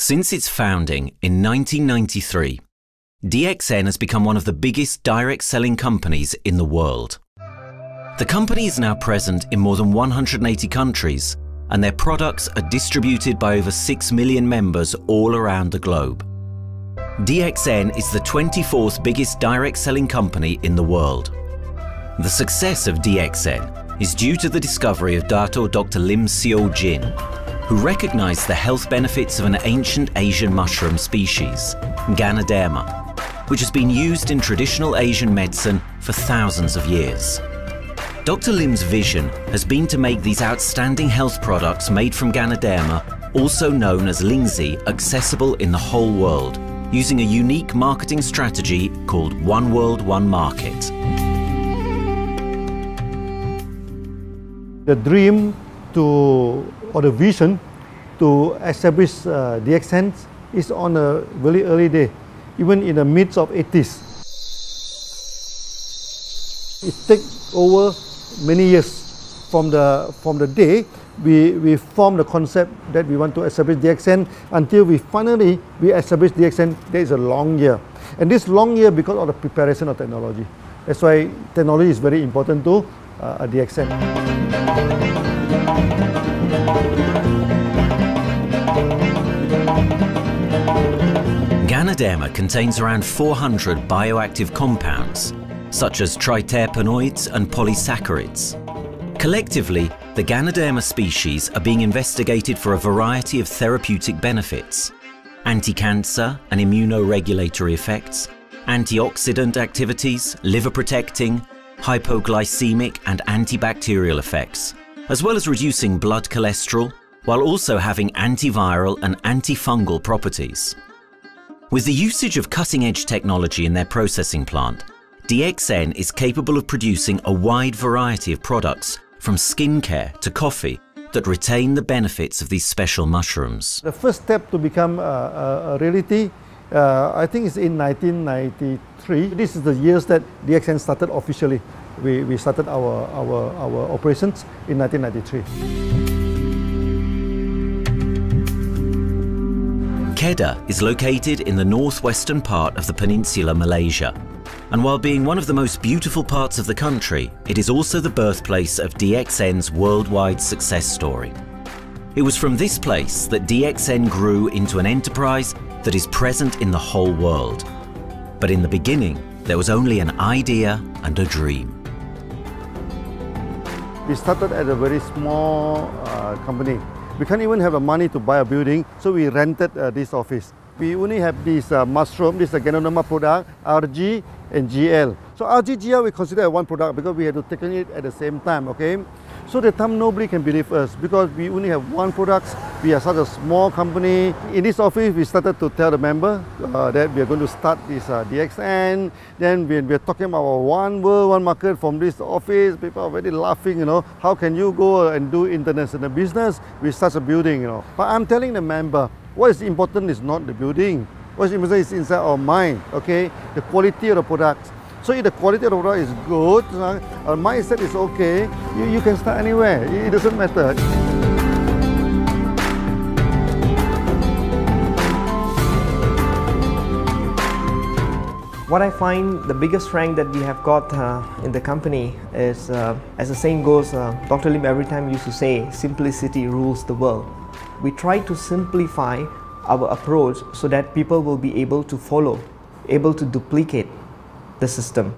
Since its founding in 1993, DXN has become one of the biggest direct selling companies in the world. The company is now present in more than 180 countries, and their products are distributed by over 6 million members all around the globe. DXN is the 24th biggest direct selling company in the world. The success of DXN is due to the discovery of Dr. Lim Seo Jin, who recognized the health benefits of an ancient Asian mushroom species, Ganoderma, which has been used in traditional Asian medicine for thousands of years. Dr. Lim's vision has been to make these outstanding health products made from Ganoderma, also known as Lingzi, accessible in the whole world, using a unique marketing strategy called One World, One Market. The dream or the vision to establish DXN is on a very early day, even in the midst of 80s. It takes over many years from the day we formed the concept that we want to establish DXN until we finally establish DXN. There is a long year, and this long year because of the preparation of technology. That's why technology is very important to DXN. Ganoderma contains around 400 bioactive compounds, such as triterpenoids and polysaccharides. Collectively, the Ganoderma species are being investigated for a variety of therapeutic benefits: anti-cancer and immunoregulatory effects, antioxidant activities, liver protecting, hypoglycemic and antibacterial effects, as well as reducing blood cholesterol, while also having antiviral and antifungal properties. With the usage of cutting-edge technology in their processing plant, DXN is capable of producing a wide variety of products, from skincare to coffee, that retain the benefits of these special mushrooms. The first step to become a reality, I think, is in 1993. This is the years that DXN started officially. We started our operations in 1993. Kedah is located in the northwestern part of the peninsula Malaysia, and while being one of the most beautiful parts of the country, it is also the birthplace of DXN's worldwide success story. It was from this place that DXN grew into an enterprise that is present in the whole world. But in the beginning, there was only an idea and a dream. We started at a very small company. We can't even have the money to buy a building, so we rented this office. We only have this mushroom, this is a Ganoderma product, RG and GL. So RG, GL we consider one product because we have to take it at the same time, okay? So at the time nobody can believe us because we only have one product. We are such a small company. In this office, we started to tell the member that we are going to start this DXN. Then we are talking about one world, one market from this office. People are very laughing, you know. How can you go and do international business with such a building, you know? But I'm telling the member, what is important is not the building. What is important is inside our mind, okay? The quality of the product. So if the quality of the product is good, our mindset is okay, you can start anywhere. It doesn't matter. What I find the biggest strength that we have got in the company is, as the saying goes, Dr. Lim every time used to say, simplicity rules the world. We try to simplify our approach so that people will be able to follow, able to duplicate the system.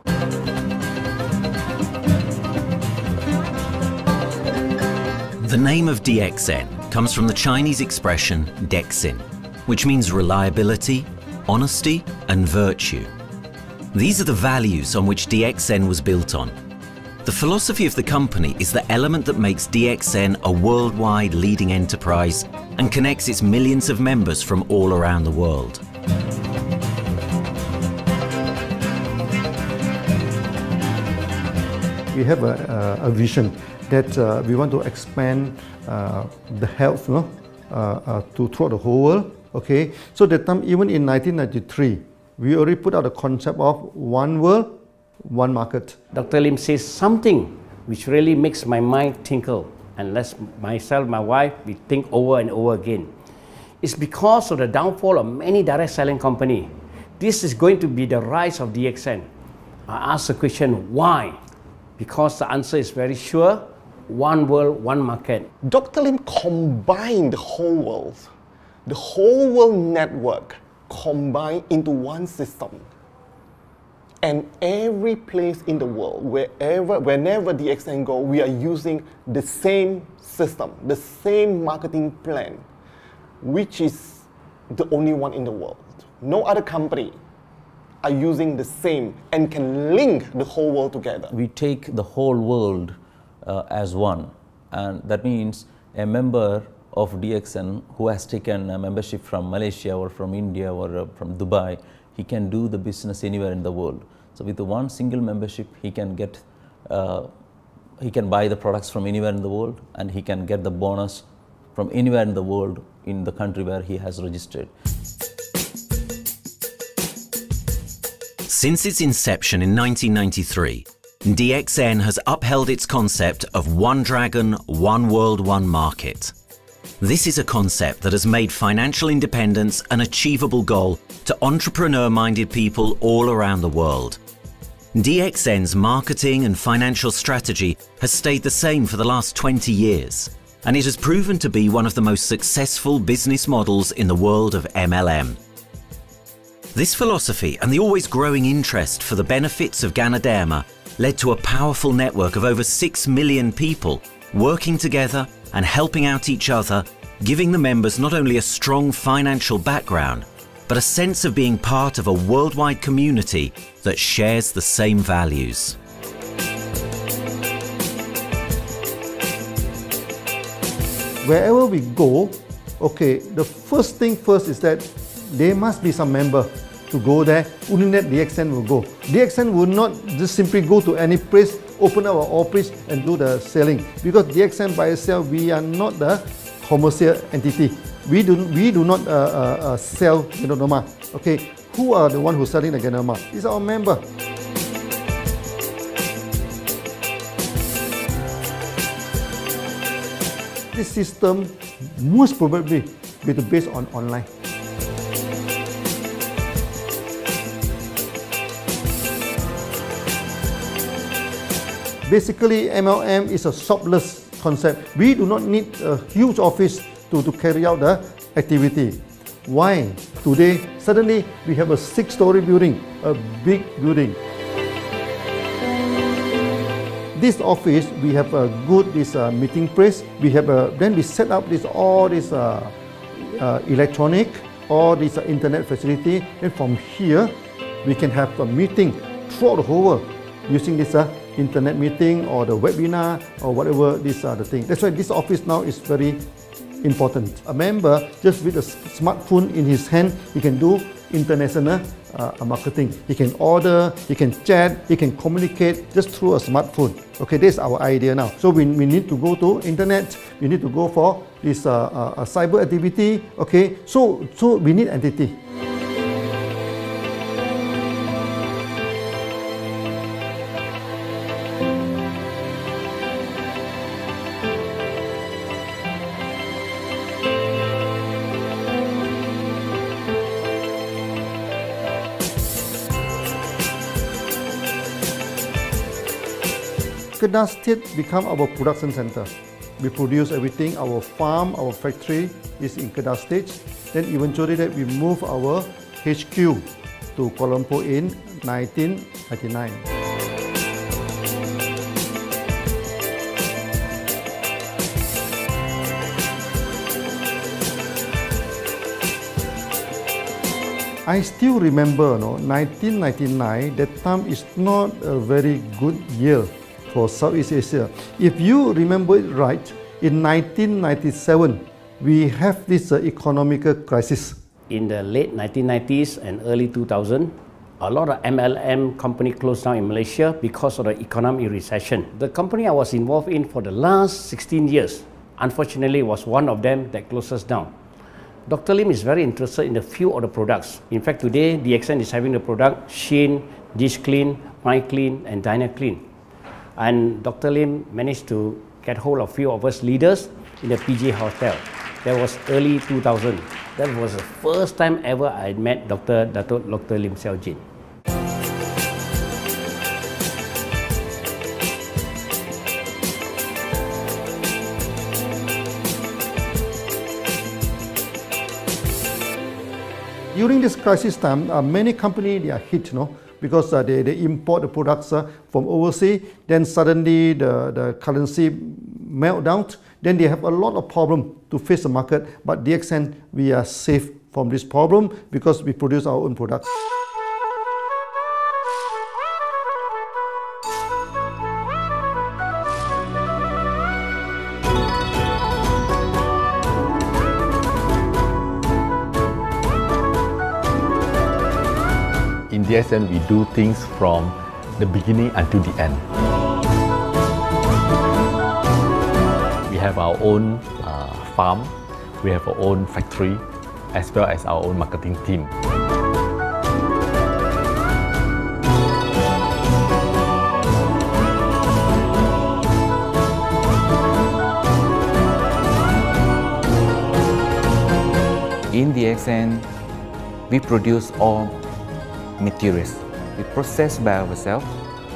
The name of DXN comes from the Chinese expression Dexin, which means reliability, honesty, and virtue. These are the values on which DXN was built on. The philosophy of the company is the element that makes DXN a worldwide leading enterprise and connects its millions of members from all around the world. We have a vision that we want to expand the health throughout the whole world. Okay, so that time, even in 1993, we already put out the concept of one world, one market. Dr. Lim says something which really makes my mind tinkle, and lets myself, my wife, we think over and over again. It's because of the downfall of many direct selling companies. This is going to be the rise of DXN. I ask the question, why? Because the answer is very sure, one world, one market. Dr. Lim combined the whole world network combined into one system. And every place in the world, whenever DXN go, we are using the same system, the same marketing plan, which is the only one in the world. No other company are using the same and can link the whole world together. We take the whole world as one, and that means a member of DXN who has taken a membership from Malaysia or from India or from Dubai, he can do the business anywhere in the world. So with the one single membership, he can get, he can buy the products from anywhere in the world, and he can get the bonus from anywhere in the world in the country where he has registered. Since its inception in 1993, DXN has upheld its concept of one dragon, one world, one market. This is a concept that has made financial independence an achievable goal to entrepreneur-minded people all around the world. DXN's marketing and financial strategy has stayed the same for the last 20 years, and it has proven to be one of the most successful business models in the world of MLM. This philosophy and the always growing interest for the benefits of Ganoderma led to a powerful network of over 6 million people working together and helping out each other, giving the members not only a strong financial background, but a sense of being part of a worldwide community that shares the same values. Wherever we go, okay, the first thing first is that there must be some member to go there. Only that DXN will go. DXN will not just simply go to any place, open our office and do the selling. Because DXN by itself, we are not the commercial entity. We do not sell Ganoderma. Okay, who are the one who's selling the Ganoderma? It's our member. This system most probably will be based on online. Basically, MLM is a shopless concept. We do not need a huge office to carry out the activity. Why? Today, suddenly we have a 6-story building, a big building. This office, we have a good meeting place. We have then we set up all this electronic, all this internet facility, and from here we can have a meeting throughout the whole world using this internet meeting or the webinar or whatever these are the things. That's why this office now is very important. A member, just with a smartphone in his hand, he can do international marketing. He can order, he can chat, he can communicate just through a smartphone. Okay, this is our idea now. So we need to go to internet, we need to go for this cyber activity. Okay, so we need entity. Kedah State become our production center. We produce everything. Our farm, our factory is in Kedah State. Then eventually that we move our HQ to Kuala Lumpur in 1999. I still remember, 1999, that time is not a very good year for Southeast Asia. If you remember it right, in 1997, we have this economic crisis. In the late 1990s and early 2000, a lot of MLM company closed down in Malaysia because of the economic recession. The company I was involved in for the last 16 years, unfortunately, was one of them that closes down. Dr. Lim is very interested in a few of the products. In fact, today, DXN is having the product Sheen, Dish Clean, My Clean, and Diner Clean. And Dr. Lim managed to get hold of a few of us leaders in the PJ Hotel. That was early 2000. That was the first time ever I met Dr. Lim Xiao Jin. During this crisis time, many companies they are hit, because they import the products from overseas. Then suddenly the currency meltdown. Then they have a lot of problem to face the market. But DXN, we are safe from this problem because we produce our own products. In DXN, we do things from the beginning until the end. We have our own farm, we have our own factory, as well as our own marketing team. In DXN, we produce all materials. We process by ourselves,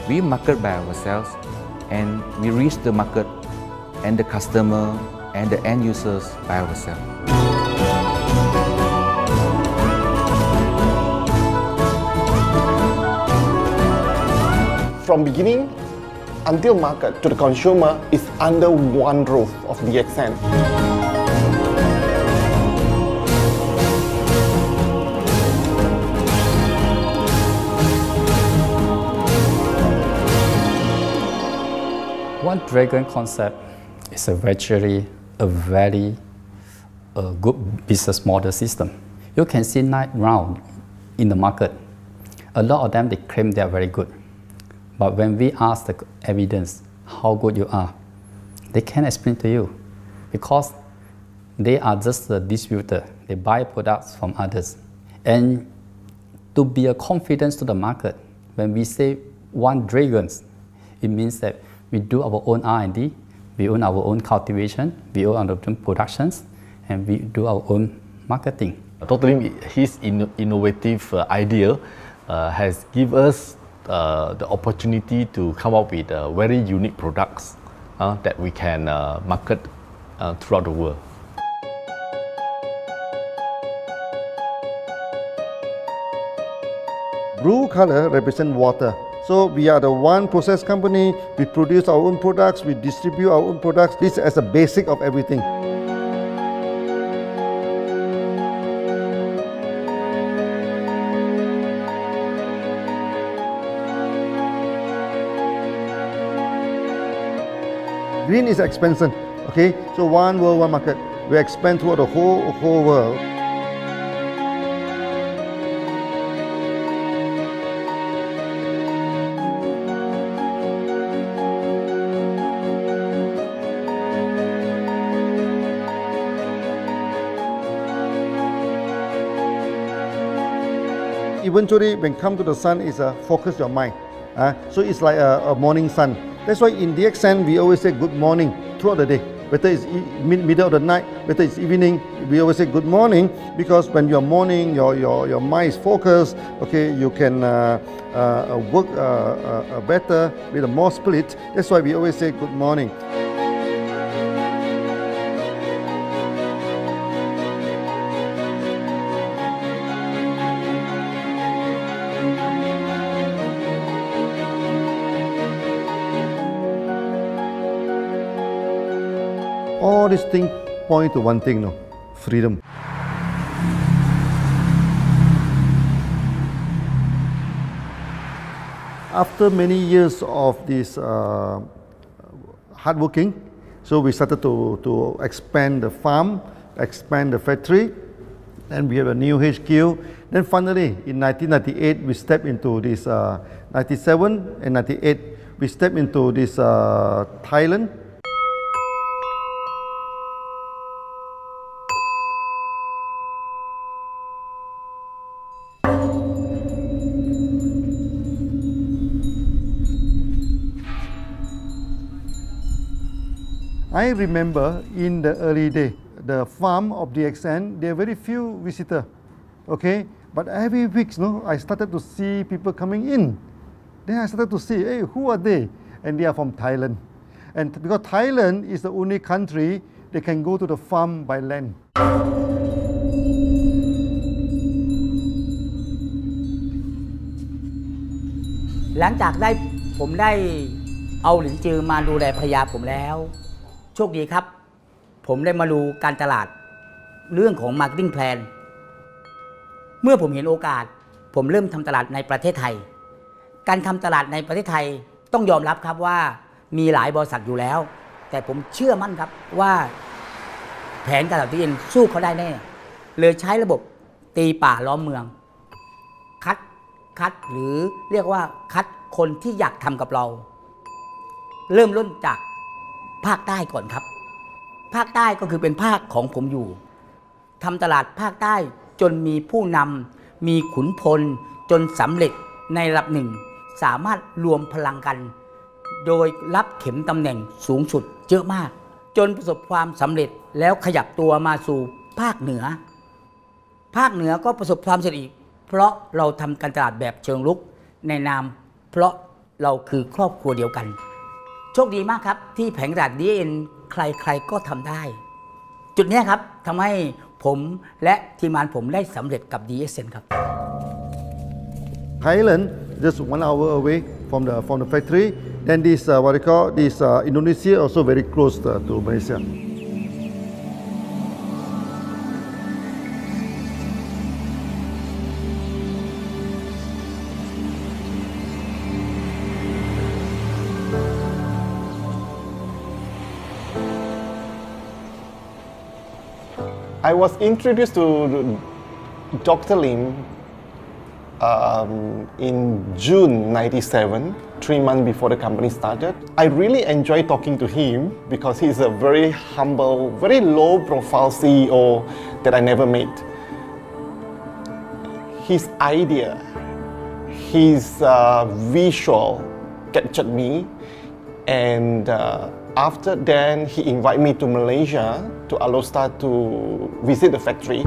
we market by ourselves, and we reach the market and the customer and the end users by ourselves. From beginning until market to the consumer is under one roof of DXN. One Dragon concept is actually a very good business model system. You can see right now in the market, a lot of them they claim they are very good. But when we ask the evidence how good you are, they can't explain to you because they are just a distributor. They buy products from others. And to be a confidence to the market, when we say One Dragons, it means that we do our own R&D, we own our own cultivation, we own our own productions, and we do our own marketing. Totally, his innovative idea has given us the opportunity to come up with very unique products that we can market throughout the world. Blue color represents water. So we are the one process company, we produce our own products, we distribute our own products. This is a basic of everything. Green is expansion, okay? So one world, one market. We expand throughout the whole world. Eventually, when come to the sun, is focus your mind. So it's like a morning sun. That's why in DXN, we always say good morning throughout the day. Whether it's middle of the night, whether it's evening, we always say good morning because when you're morning, your mind is focused. Okay, you can work better with a more spirit. That's why we always say good morning. All these things point to one thing, freedom. After many years of this hard working, so we started to expand the farm, expand the factory, and we have a new HQ. Then finally, in 1998, we stepped into this, 97 and 98, we stepped into this Thailand. I remember in the early day, the farm of DXN, there are very few visitors, okay? But every week, I started to see people coming in. Then I started to see, hey, who are they? And they are from Thailand. And because Thailand is the only country they can go to the farm by land. หลังจากผมได้เอาหลินจือมาดูแลภรรยาผมแล้วโชคดีครับผมได้มาดูการตลาดเรื่องของ Marketing Plan เมื่อผมเห็นโอกาสผมเริ่มทำตลาดในประเทศไทยการทำตลาดในประเทศไทยต้องยอมรับครับว่ามีหลายบริษัทอยู่แล้วแต่ผมเชื่อมั่นครับว่าแผนการตลาด DXN สู้เขาได้แน่เลยใช้ระบบตีป่าล้อมเมืองคัดหรือเรียกว่าคัดคนที่อยากทำกับเราเริ่มต้นจากภาคใต้ก่อนครับภาคใต้ก็คือเป็นภาคของผมอยู่ทำตลาดภาคใต้จนมีผู้นำมีขุนพลจนสำเร็จในระดับหนึ่งสามารถรวมพลังกันโดยรับเข็มตำแหน่งสูงสุดเยอะมากจนประสบความสำเร็จแล้วขยับตัวมาสู่ภาคเหนือก็ประสบความสำเร็จอีกเพราะเราทำการตลาดแบบเชิงรุกในนามเพราะเราคือครอบครัวเดียวกันโชคดีมากครับที่แผงตลาด DXN ใครๆก็ทำได้จุดนี้ครับทำให้ผมและทีมงานผมได้สำเร็จกับ DXN ครับ Thailand just 1 hour away from the factory. Then this what they call this Indonesia also very close to Malaysia. I was introduced to Dr. Lim in June '97, 3 months before the company started. I really enjoy talking to him because he's a very humble, very low-profile CEO that I never met. His idea, his visual captured me, and after then he invited me to Malaysia to Alostar to visit the factory.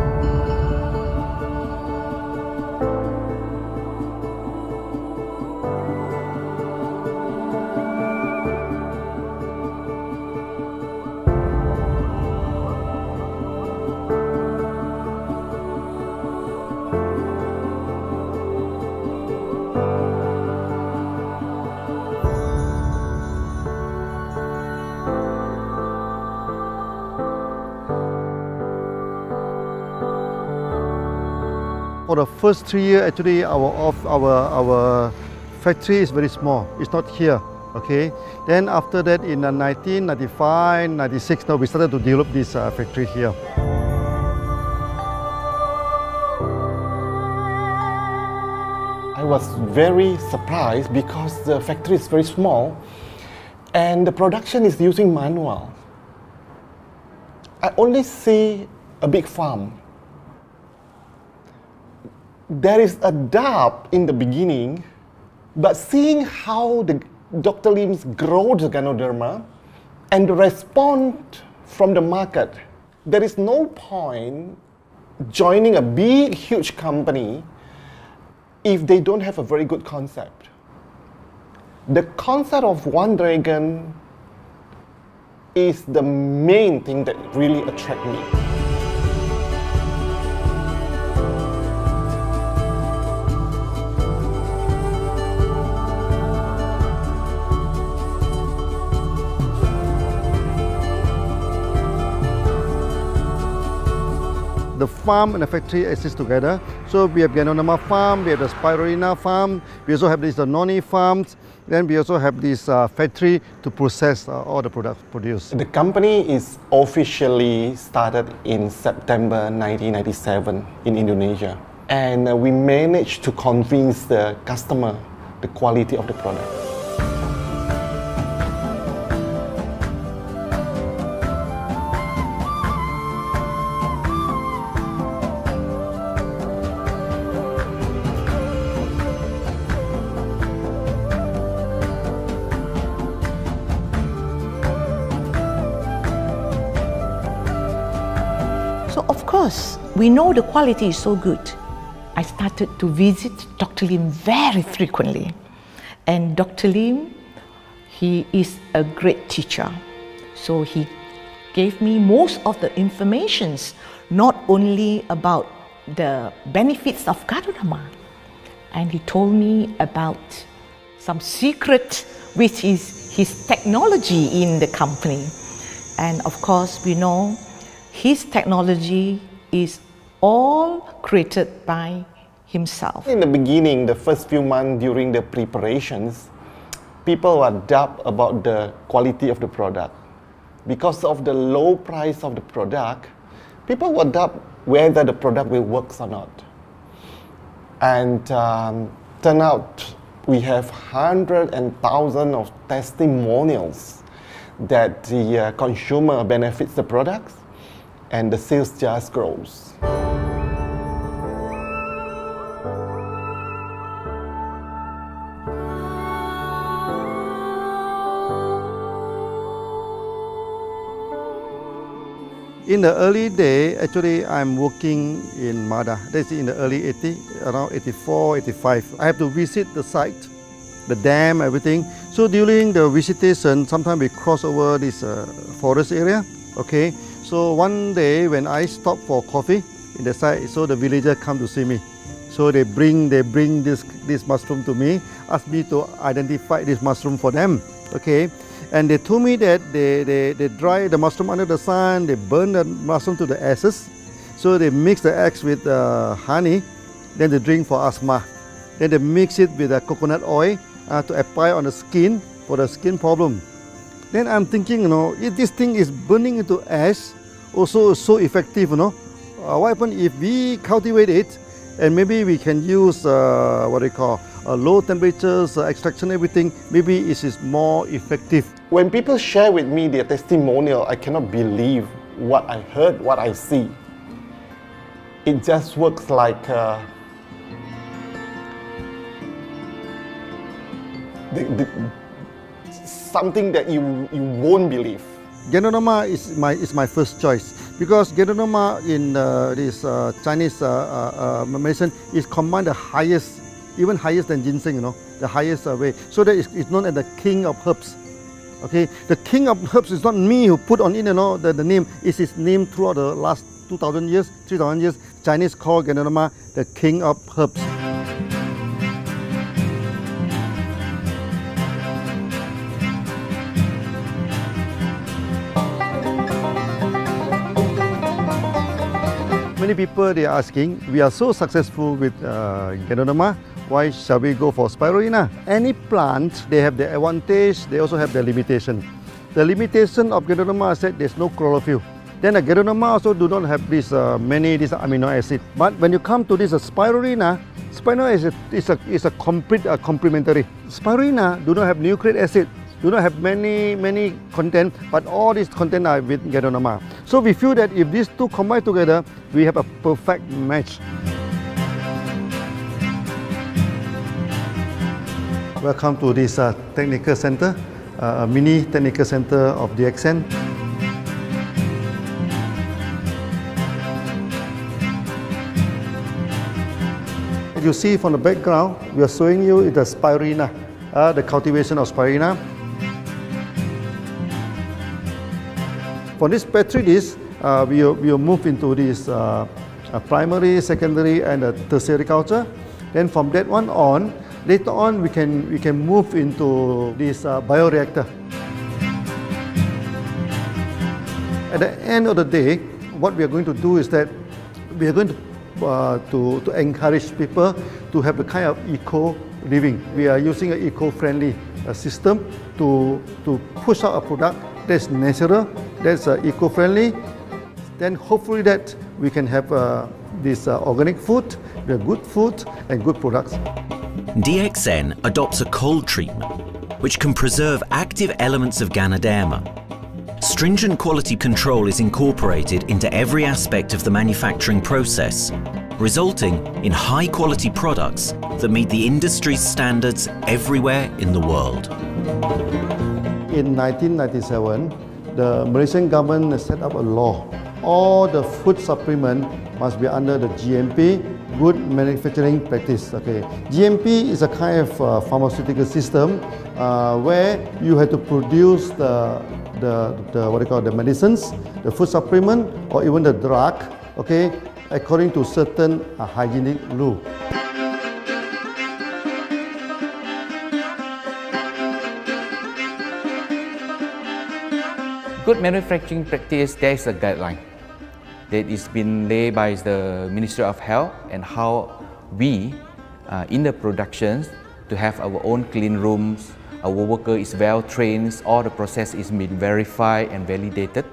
For the first 3 years, actually, our factory is very small. It's not here, okay. Then after that, in 1995, 96, now we started to develop this factory here. I was very surprised because the factory is very small and the production is using manual. I only see a big farm. There is a doubt in the beginning, but seeing how Dr. Lim's grow the Ganoderma and the response from the market, there is no point joining a big, huge company if they don't have a very good concept. The concept of One Dragon is the main thing that really attracts me. The farm and the factory exist together. So we have Ganoderma farm, we have the Spirulina farm, we also have this noni farms, then we also have this factory to process all the products produced. The company is officially started in September 1997 in Indonesia. And we managed to convince the customer the quality of the product. because we know the quality is so good, I started to visit Dr. Lim very frequently. And Dr. Lim, he is a great teacher. So he gave me most of the informations, not only about the benefits of Ganoderma, and he told me about some secret, which is his technology in the company. And of course, we know his technology is all created by himself. In the beginning, the first few months during the preparations, people were doubt about the quality of the product. Because of the low price of the product, people were doubt whether the product will work or not. And turn out we have hundreds and thousands of testimonials that the consumer benefits the products and the sales just grows. In the early day, actually, I'm working in Mada. That's in the early 80s, around 84, 85. I have to visit the site, the dam, everything. So during the visitation, sometimes we cross over this forest area. Okay. So one day when I stop for coffee in the site, so the villager come to see me. So they bring this mushroom to me, ask me to identify this mushroom for them. Okay. And they told me that they dry the mushroom under the sun, they burn the mushroom to the ashes. So they mix the eggs with honey, then they drink for asthma. Then they mix it with coconut oil to apply on the skin for the skin problem. Then I'm thinking, you know, if this thing is burning into ash, also so effective, you know, what happens if we cultivate it and maybe we can use what they call low temperatures, extraction, everything, maybe it is more effective. When people share with me their testimonial, I cannot believe what I heard, what I see. It just works like something that you won't believe. Ganoderma is my first choice because Ganoderma in this Chinese medicine is combined the highest, even higher than ginseng, you know, the highest way. So that it's known as the king of herbs. Okay, the king of herbs is not me who put on it, you know, the name. It's his name throughout the last 2,000 years, 3,000 years. Chinese call Ganoderma the king of herbs. Many people they are asking, we are so successful with Ganoderma, why shall we go for spirulina? Any plant, they have their advantage, they also have their limitation. The limitation of Ganoderma is that there's no chlorophyll. Then the Ganoderma also do not have this many amino acid. But when you come to this spirulina, spirulina is a complete complementary. Spirulina do not have nucleic acid, do not have many content, but all these content are with Ganoderma. So we feel that if these two combine together, we have a perfect match. Welcome to this technical center, a mini technical center of DXN. As you see from the background, we are showing you the spirulina, the cultivation of spirulina. For this petri dish, we will move into this primary, secondary, and tertiary culture. Then from that one on, later on we can move into this bioreactor. At the end of the day, what we are going to do is that we are going to encourage people to have the kind of eco living. We are using an eco-friendly system to push out a product that's natural, that's eco-friendly. Then hopefully that we can have this organic food, the good food and good products. DXN adopts a cold treatment which can preserve active elements of Ganoderma. Stringent quality control is incorporated into every aspect of the manufacturing process, resulting in high-quality products that meet the industry's standards everywhere in the world. In 1997, the Malaysian government set up a law all the food supplement must be under the GMP, good manufacturing practice. Okay, GMP is a kind of pharmaceutical system where you have to produce the what they call the medicines, the food supplement, or even the drug. Okay, according to certain hygienic rule. Good manufacturing practice, there is a guideline that is been laid by the Ministry of Health, and how we in the productions to have our own clean rooms, our worker is well trained, all the process is being verified and validated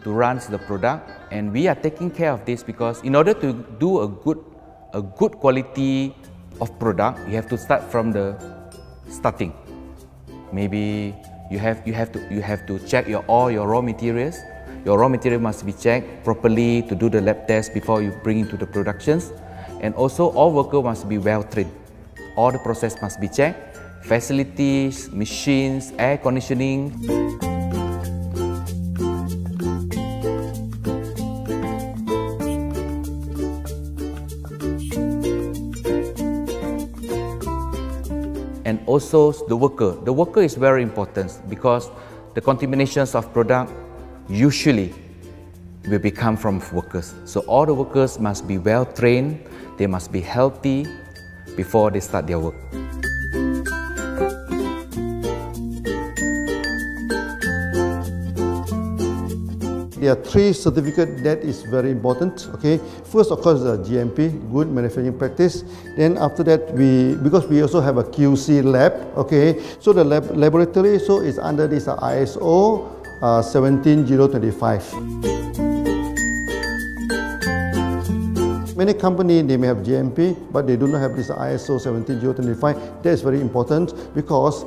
to run the product, and we are taking care of this because in order to do a good quality of product, you have to start from the starting. Maybe you have to check all your raw materials. Your raw material must be checked properly to do the lab test before you bring into the productions. And also all workers must be well trained. All the process must be checked. Facilities, machines, air conditioning. And also the worker. The worker is very important because the contaminations of product usually will become from workers. So all the workers must be well trained, they must be healthy before they start their work. There are three certificates that is very important. Okay, first of course the GMP, good manufacturing practice. Then after that because we also have a QC lab. Okay, so the laboratory is under this ISO 17025. Many companies, they may have GMP, but they do not have this ISO 17025. That is very important because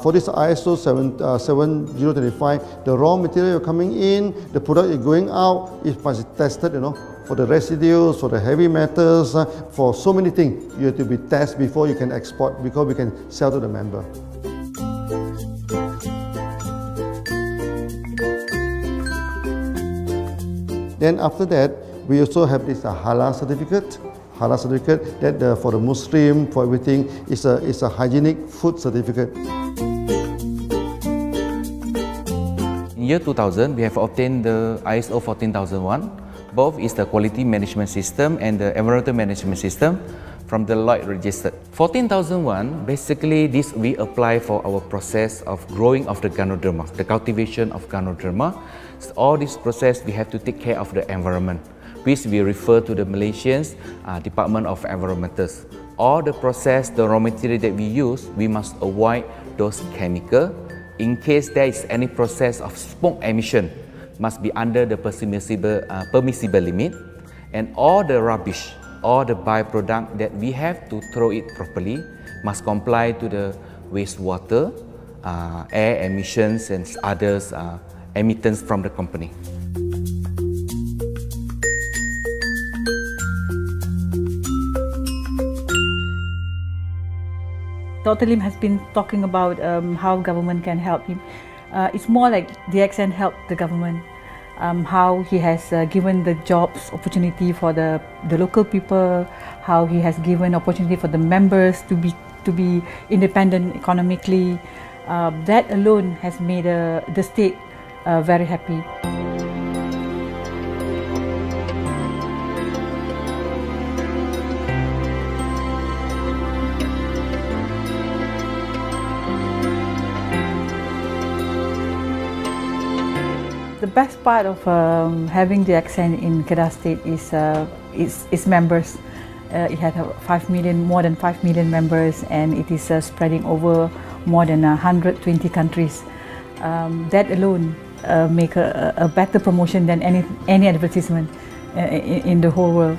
for this ISO 17025, the raw material coming in, the product is going out, it must be tested, for the residues, for the heavy metals, for so many things. You have to be tested before you can export, because we can sell to the member. Then after that, we also have this halal certificate. Halal certificate that for the Muslim, for everything, is a hygienic food certificate. In year 2000, we have obtained the ISO 14001. Both is the quality management system and the environmental management system from the Lloyd registered. 14001, basically this we apply for our process of growing of the Ganoderma, the cultivation of Ganoderma. So all this process we have to take care of the environment, which we refer to the Malaysian Department of Environmentals. All the process, the raw material that we use, we must avoid those chemicals. In case there is any process of smoke emission, must be under the permissible limit, and all the rubbish, all the byproduct that we have to throw it properly must comply to the wastewater, air emissions and others emittance from the company. Dr. Lim has been talking about how government can help him. It's more like DXN helped the government, how he has given the jobs opportunity for the local people, how he has given opportunity for the members to be independent economically. That alone has made the state very happy. The best part of having DXN in Kedah State is its members. It has more than 5 million members, and it is spreading over more than 120 countries. That alone make a better promotion than any advertisement in the whole world.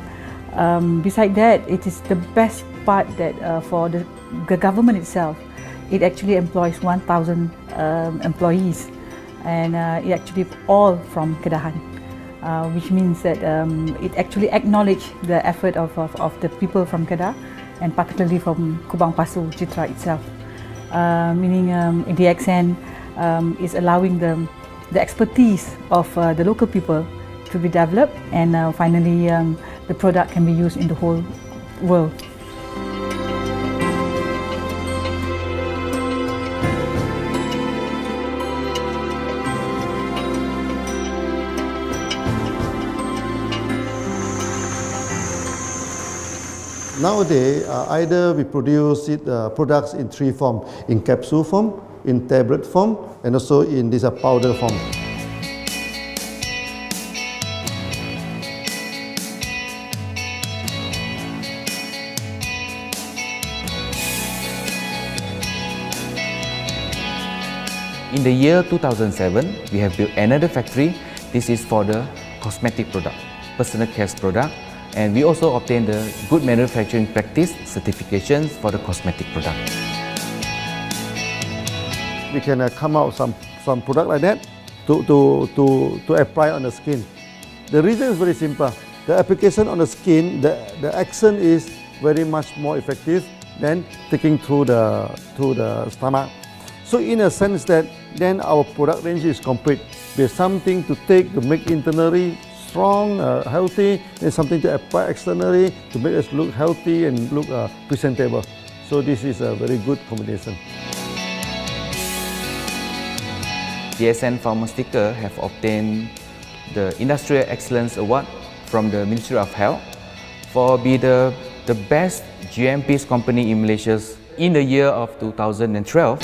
Besides that, it is the best part that for the government itself, it actually employs 1,000 employees. And it actually all from Kedahan, which means that it actually acknowledges the effort of the people from Kedah, and particularly from Kubang Pasu Citra itself. Meaning DXN is allowing the expertise of the local people to be developed, and finally the product can be used in the whole world. Nowadays, either we produce products in three forms: in capsule form, in tablet form, and also in this powder form. In the year 2007, we have built another factory. This is for the cosmetic product, personal care product, and we also obtained the Good Manufacturing Practice certifications for the cosmetic product. We can come out some product like that to apply on the skin. The reason is very simple. The application on the skin, the action is very much more effective than taking through the stomach. So in a sense that then our product range is complete. There's something to take to make internally strong, healthy, and something to apply externally to make us look healthy and look presentable. So this is a very good combination. DXN Pharmaceutical have obtained the Industrial Excellence Award from the Ministry of Health for being the best GMP company in Malaysia in the year of 2012.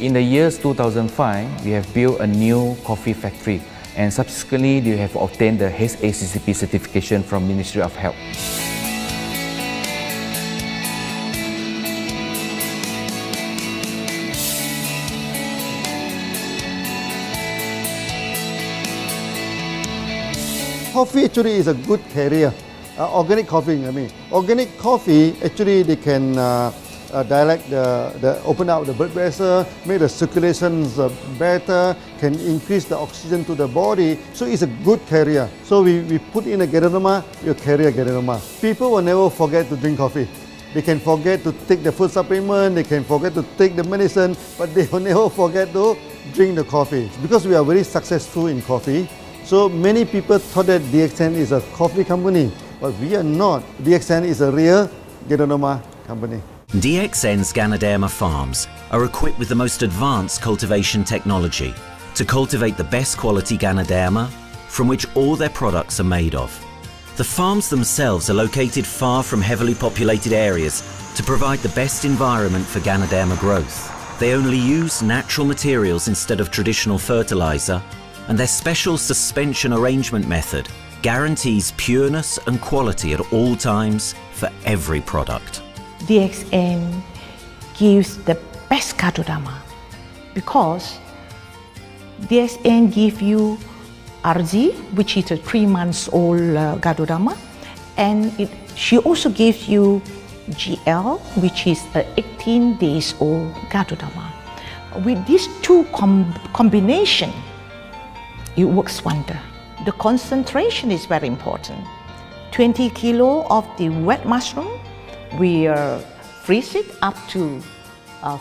In the years 2005, we have built a new coffee factory, and subsequently we have obtained the HACCP certification from Ministry of Health. Coffee actually is a good carrier. Organic coffee, I mean. Organic coffee, actually they can open up the blood vessel, make the circulations better, can increase the oxygen to the body. So it's a good carrier. So we put in a Ganoderma, you carry a Ganoderma. People will never forget to drink coffee. They can forget to take the food supplement, they can forget to take the medicine, but they will never forget to drink the coffee. Because we are very successful in coffee, so many people thought that DXN is a coffee company, but we are not. DXN is a real Ganoderma company. DXN's Ganoderma farms are equipped with the most advanced cultivation technology to cultivate the best quality Ganoderma from which all their products are made of. The farms themselves are located far from heavily populated areas to provide the best environment for Ganoderma growth. They only use natural materials instead of traditional fertilizer, and their special suspension arrangement method guarantees pureness and quality at all times for every product. DXN gives the best Ganoderma because DXN gives you RZ, which is a 3 months old Ganoderma, and she also gives you GL, which is a 18 days old Ganoderma. With these two combination, it works wonder. The concentration is very important. 20 kilo of the wet mushroom, we freeze it up to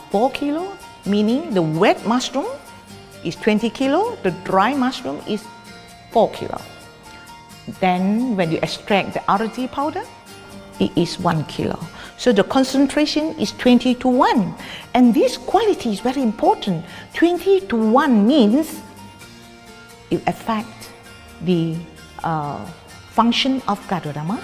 4 kilo, meaning the wet mushroom is 20 kilo, the dry mushroom is 4 kilo. Then when you extract the RZ powder, it is 1 kilo. So the concentration is 20 to 1. And this quality is very important. 20 to 1 means it affects the function of Ganoderma.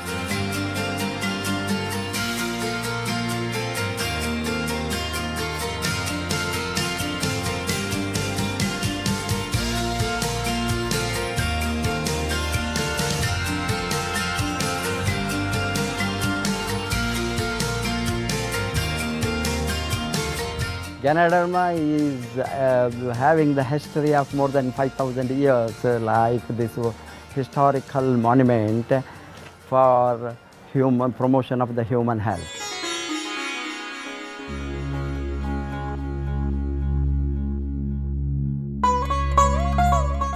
Ganoderma is having the history of more than 5,000 years, like this historical monument for human promotion of the human health.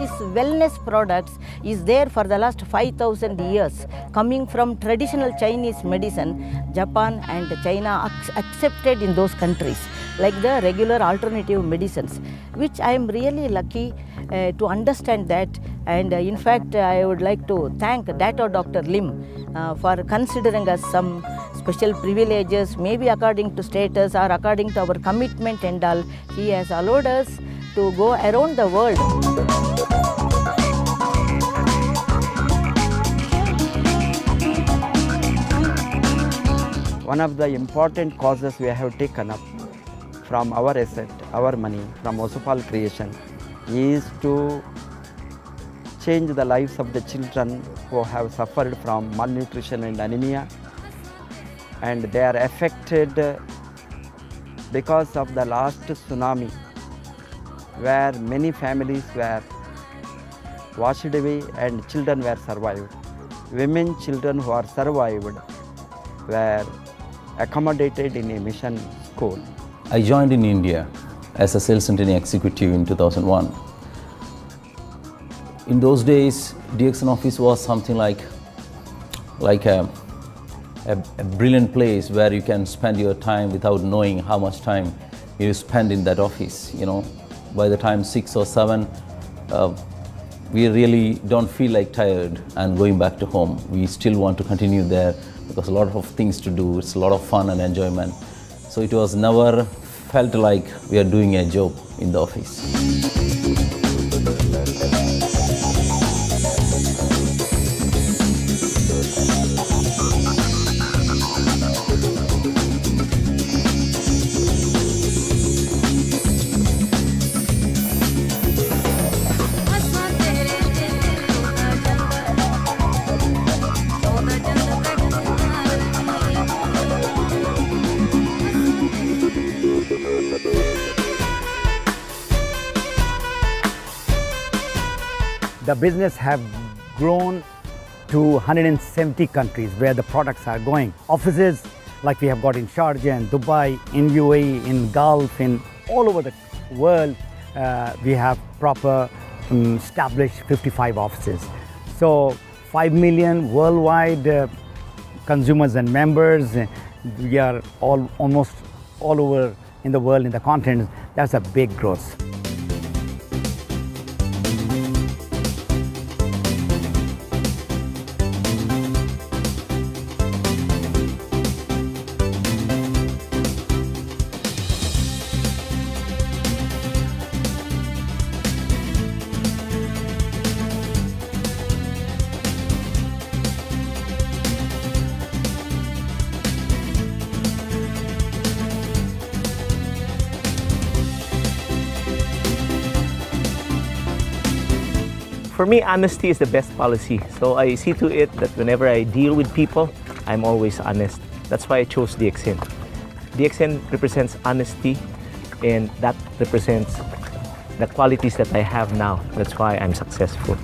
It's wellness products is there for the last 5,000 years, coming from traditional Chinese medicine. Japan and China accepted in those countries, like the regular alternative medicines, which I am really lucky to understand that. And in fact, I would like to thank Dr. Lim for considering us some special privileges, maybe according to status or according to our commitment and all. He has allowed us to go around the world. One of the important causes we have taken up from our asset, our money, from Osopal creation, is to change the lives of the children who have suffered from malnutrition and anemia, and they are affected because of the last tsunami, where many families were washed away and children were survived. Women, children who are survived were accommodated in a mission school. I joined in India as a sales and training executive in 2001. In those days, DXN office was something like a brilliant place where you can spend your time without knowing how much time you spend in that office. You know, by the time 6 or 7, we really don't feel like tired and going back to home. We still want to continue there because a lot of things to do. It's a lot of fun and enjoyment. So it was never felt like we are doing a job in the office. The business have grown to 170 countries where the products are going. Offices like we have got in Sharjah and Dubai, in UAE, in Gulf, in all over the world, we have proper established 55 offices. So 5 million worldwide consumers and members. We are almost all over in the world, in the continent. That's a big growth. For me, honesty is the best policy. So I see to it that whenever I deal with people, I'm always honest. That's why I chose DXN. DXN represents honesty, and that represents the qualities that I have now. That's why I'm successful.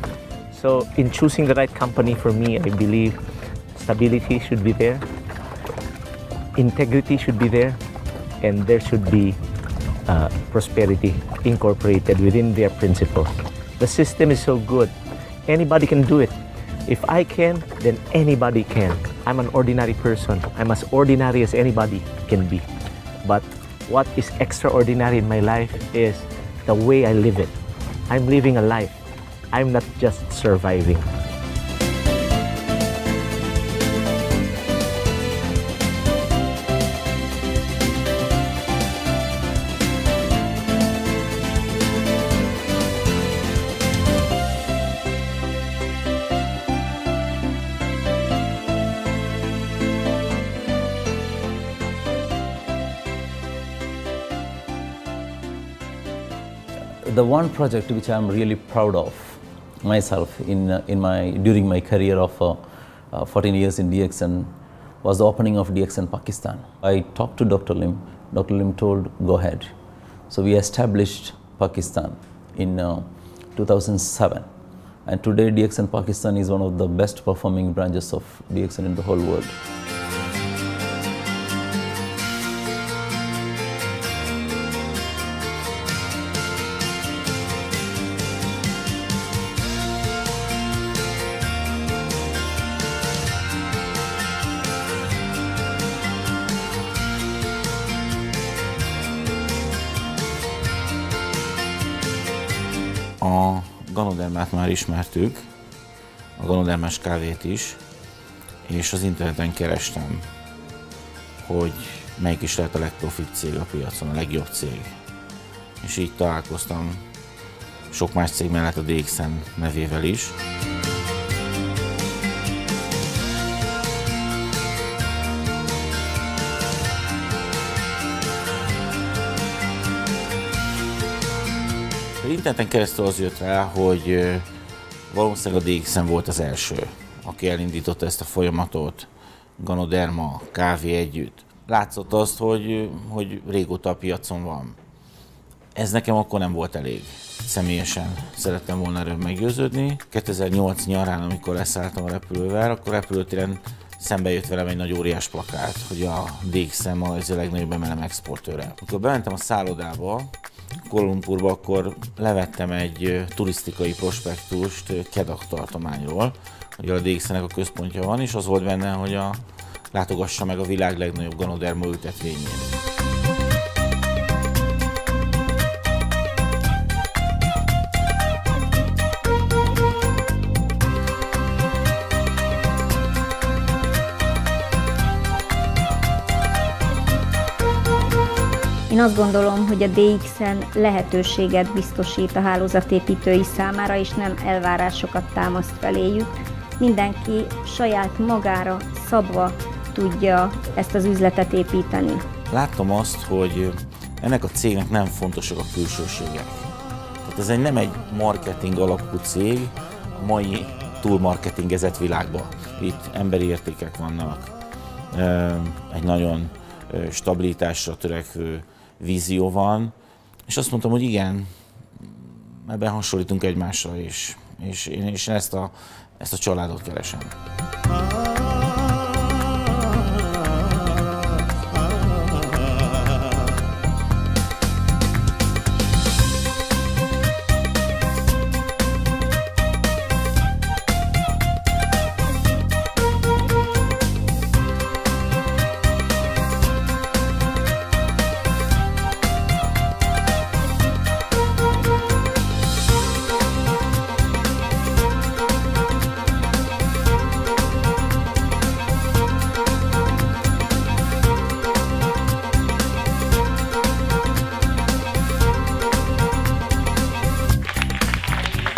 So in choosing the right company for me, I believe stability should be there, integrity should be there, and there should be prosperity incorporated within their principles. The system is so good, anybody can do it. If I can, then anybody can. I'm an ordinary person. I'm as ordinary as anybody can be. But what is extraordinary in my life is the way I live it. I'm living a life. I'm not just surviving. The one project which I am really proud of myself during my career of 14 years in DXN was the opening of DXN Pakistan. I talked to Dr. Lim. Dr. Lim told, go ahead. So we established Pakistan in 2007. And today DXN Pakistan is one of the best performing branches of DXN in the whole world. A Ganodermát már ismertük, a Ganodermás kávét is, és az interneten kerestem, hogy melyik is lehet a legprofibb cég a piacon, a legjobb cég. És így találkoztam sok más cég mellett a DXN nevével is. Az interneten keresztül az jött rá, hogy valószínűleg a DXN volt az első, aki elindította ezt a folyamatot, Ganoderma, kávé együtt. Látszott azt, hogy régóta a piacon van. Ez nekem akkor nem volt elég. Személyesen szerettem volna erről meggyőződni. 2008 nyarán, amikor leszálltam a repülővel, akkor repülőtéren szembe jött velem egy nagy óriás plakát, hogy a DXN ma ez a legnagyobb MLM exportőre. Amikor bementem a szállodába, Kuala Lumpurba, akkor levettem egy turisztikai prospektust Kedah tartományról, hogy a DXN-nek a központja van, és az volt benne, hogy látogassa meg a világ legnagyobb Ganoderma ültetvényét. Én azt gondolom, hogy a DXN lehetőséget biztosít a hálózatépítői számára, és nem elvárásokat támaszt feléjük. Mindenki saját magára szabva tudja ezt az üzletet építeni. Láttam azt, hogy ennek a cégnek nem fontosak a külsőségek. Tehát ez nem egy marketing alapú cég a mai túlmarketingezett világban. Itt emberi értékek vannak, egy nagyon stabilitásra törekvő vízió van, és azt mondtam, hogy igen, ebben hasonlítunk egymásra, és én ezt a családot keresem.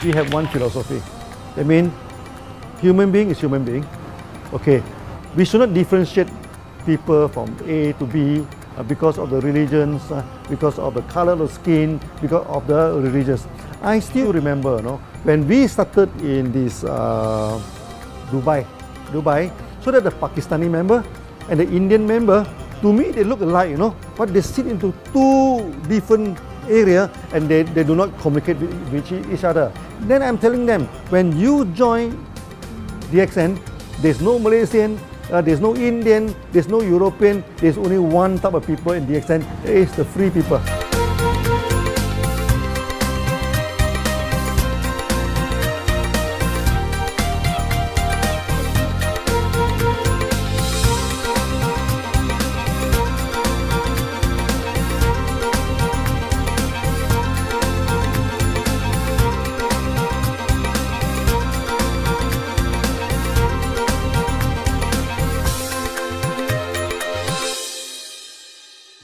We have one philosophy. I mean, human being is human being. Okay, we should not differentiate people from A to B because of the religions, because of the color of the skin, because of the religions. I still remember, when we started in this Dubai, so that the Pakistani member and the Indian member, to me they look alike, but they sit into two different area and they do not communicate with each other. Then I'm telling them, when you join DXN, there's no Malaysian, there's no Indian, there's no European, there's only one type of people in DXN, it's the free people.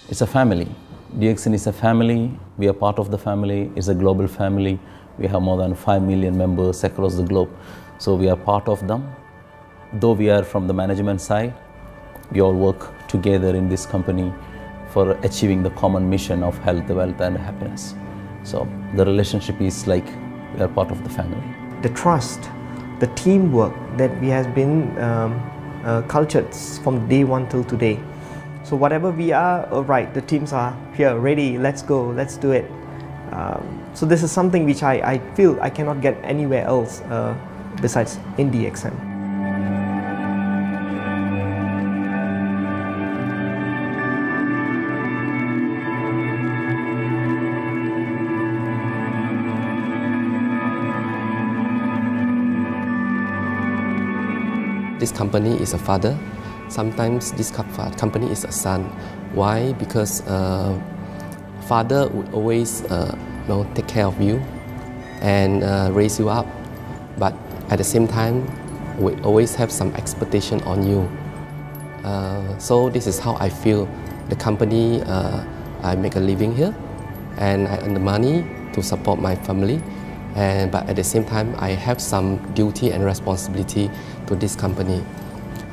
It's a family. DXN is a family. We are part of the family. It's a global family. We have more than 5 million members across the globe. So we are part of them. Though we are from the management side, we all work together in this company for achieving the common mission of health, wealth and happiness. So the relationship is like we are part of the family. The trust, the teamwork that we have been cultured from day one till today. So whatever we are, right, the teams are here, ready, let's go, let's do it. So this is something which I feel I cannot get anywhere else besides in DXN. This company is a father. Sometimes this company is a son. Why? Because father would always take care of you, and raise you up. But at the same time, we always have some expectation on you. So this is how I feel. The company, I make a living here, and I earn the money to support my family. But at the same time, I have some duty and responsibility to this company.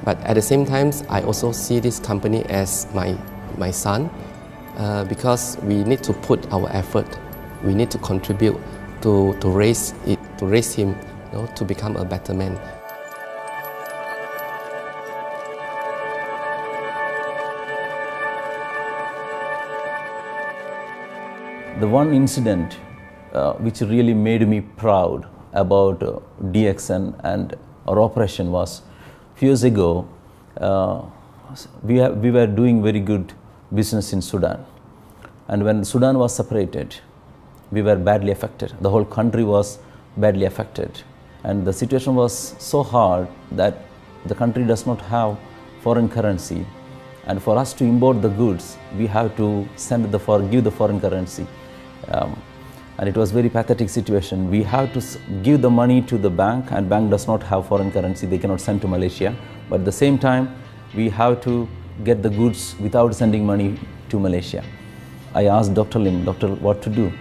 But at the same time, I also see this company as my son, because we need to put our effort. We need to contribute to raise him, to become a better man. The one incident which really made me proud about DXN and our operation was a few years ago. We were doing very good business in Sudan, and when Sudan was separated, we were badly affected. The whole country was badly affected, and the situation was so hard that the country does not have foreign currency, and for us to import the goods, we have to give the foreign currency. And it was very pathetic situation. We have to give the money to the bank, and bank does not have foreign currency. They cannot send to Malaysia. But at the same time, we have to get the goods without sending money to Malaysia. I asked Dr. Lim, "Doctor, what to do?"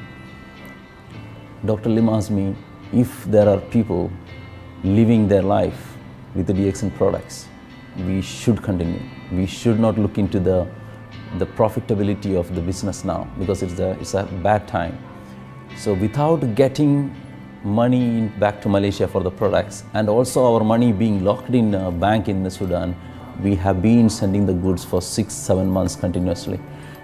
Dr. Lim asked me, if there are people living their life with the DXN products, we should continue. We should not look into the profitability of the business now, because it's a bad time. So without getting money back to Malaysia for the products, and also our money being locked in a bank in Sudan, we have been sending the goods for 6-7 months continuously.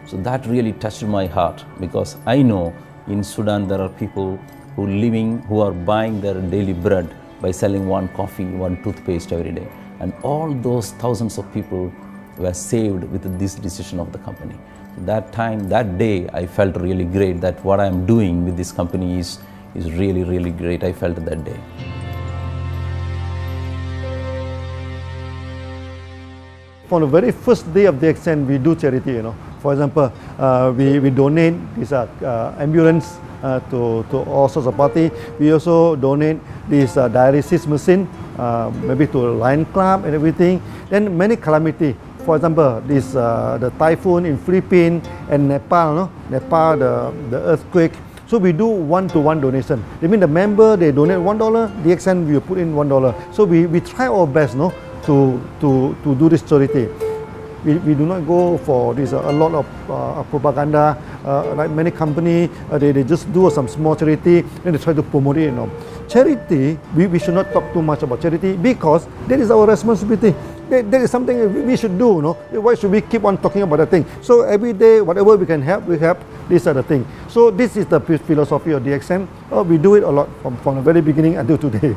So that really touched my heart, because I know in Sudan there are people who are buying their daily bread by selling one coffee, one toothpaste every day. And all those thousands of people were saved with this decision of the company. That day, I felt really great that what I am doing with this company is really, really great. I felt that day. On the very first day of DXN, we do charity, For example, we donate this ambulance to all sorts of parties. We also donate this dialysis machine, maybe to Lion Club and everything. Then many calamity. For example, the typhoon in Philippines and Nepal, Nepal, the earthquake. So we do one-to-one donation. That means the member, they donate $1, DXN will put in $1. So we try our best, to do this charity. We do not go for this a lot of propaganda, like many companies. They just do some small charity, then they try to promote it. Charity, we should not talk too much about charity, because that is our responsibility. That is something we should do. Why should we keep on talking about that thing? So every day, whatever we can help, we help. These are the things. So this is the philosophy of DXN. We do it a lot from the very beginning until today.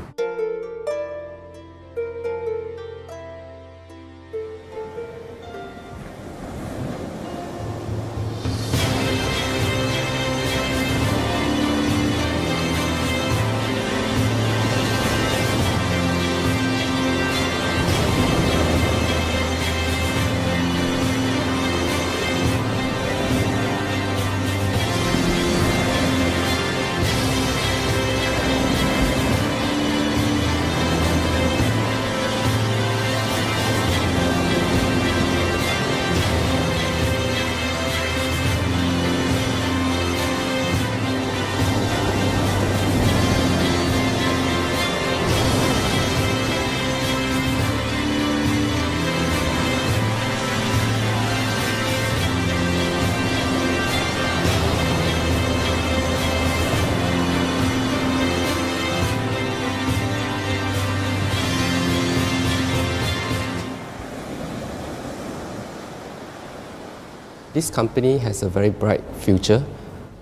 This company has a very bright future,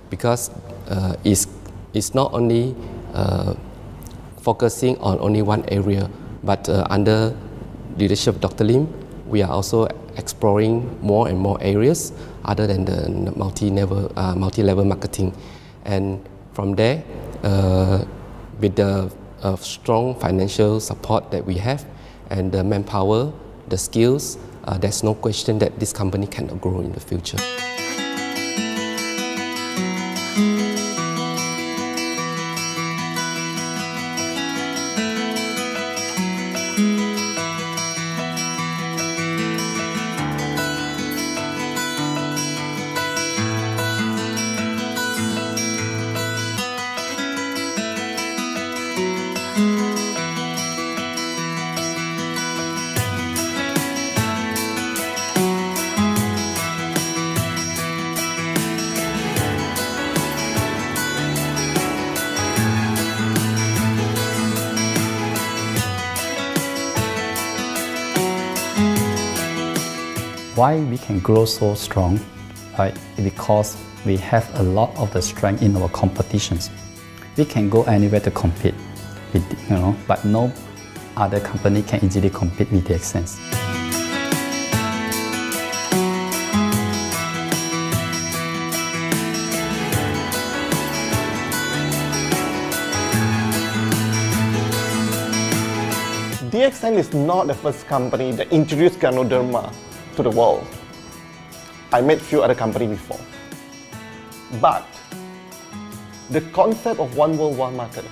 because it's not only focusing on only one area, but under leadership of Dr. Lim, we are also exploring more and more areas other than the multi-level marketing. And from there, with the strong financial support that we have and the manpower, the skills, there's no question that this company cannot grow in the future. Why we can grow so strong? Right? Because we have a lot of the strength in our competitions. We can go anywhere to compete, but no other company can easily compete with DXN. DXN is not the first company that introduced Ganoderma to the world. I met few other companies before. But the concept of one world, one market,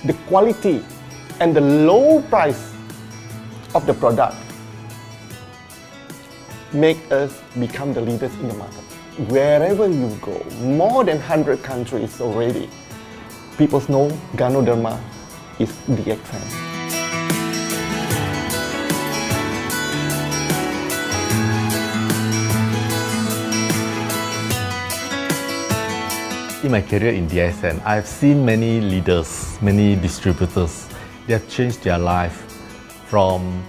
the quality and the low price of the product make us become the leaders in the market. Wherever you go, more than 100 countries already, people know Ganoderma is DXN. In my career in DXN, I've seen many leaders, many distributors. They have changed their life from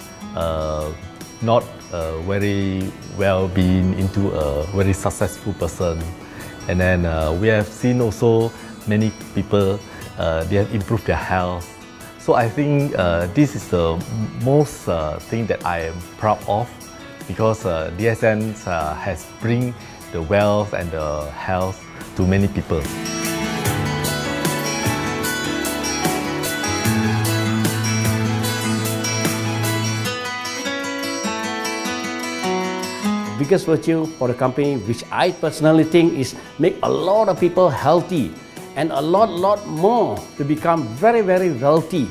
not very well-being into a very successful person. And then we have seen also many people, they have improved their health. So I think this is the most thing that I am proud of, because DXN has bring the wealth and the health to many people. Biggest virtue for the company, which I personally think is make a lot of people healthy and a lot more to become very wealthy.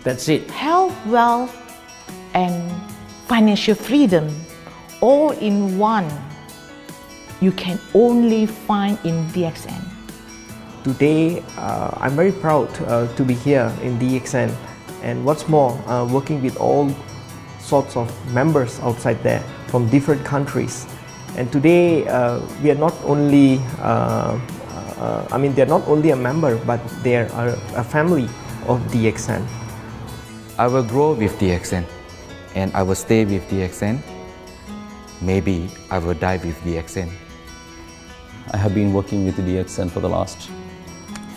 That's it. Health, wealth, and financial freedom all in one. You can only find in DXN. Today, I'm very proud to be here in DXN, and what's more, working with all sorts of members outside there from different countries. And today, we are not only, they're not only a member, but they are a family of DXN. I will grow with DXN, and I will stay with DXN. Maybe I will die with DXN. I have been working with DXN for the last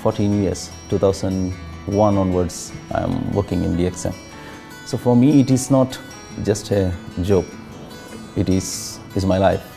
14 years. 2001 onwards, I am working in DXN. So for me, it is not just a job. It is my life.